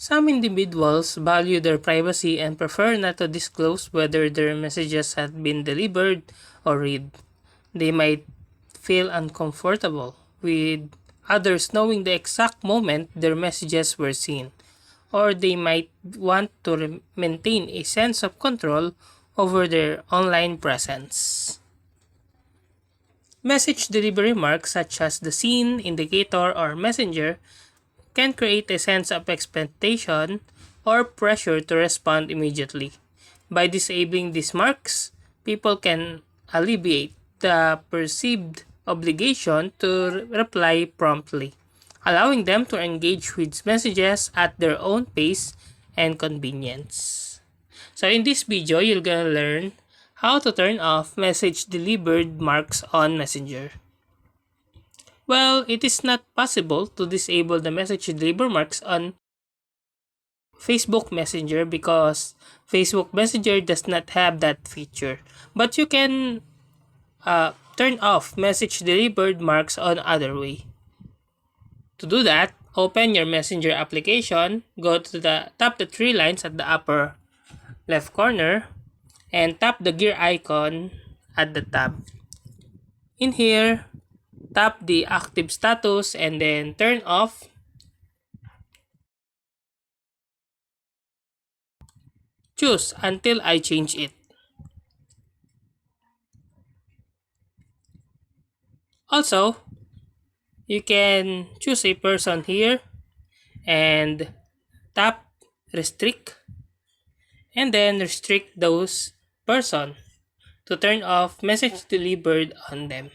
Some individuals value their privacy and prefer not to disclose whether their messages have been delivered or read. They might feel uncomfortable with others knowing the exact moment their messages were seen, or they might want to maintain a sense of control over their online presence. Message delivery marks such as the scene, indicator, or messenger can create a sense of expectation or pressure to respond immediately. By disabling these marks, people can alleviate the perceived obligation to reply promptly, allowing them to engage with messages at their own pace and convenience. So in this video, you're gonna learn how to turn off message delivered marks on Messenger. Well, it is not possible to disable the message deliver marks on Facebook Messenger because Facebook Messenger does not have that feature. But you can turn off message delivered marks on other way. To do that, open your Messenger application, go to the tap the three lines at the upper left corner, and tap the gear icon at the tab. In here, tap the active status and then turn off. Choose until I change it. Also, you can choose a person here and tap restrict and then restrict those person to turn off message delivered on them.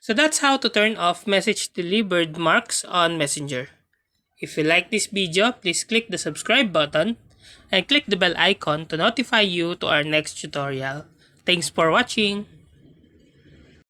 So that's how to turn off message delivered marks on Messenger. If you like this video, please click the subscribe button and click the bell icon to notify you to our next tutorial. Thanks for watching!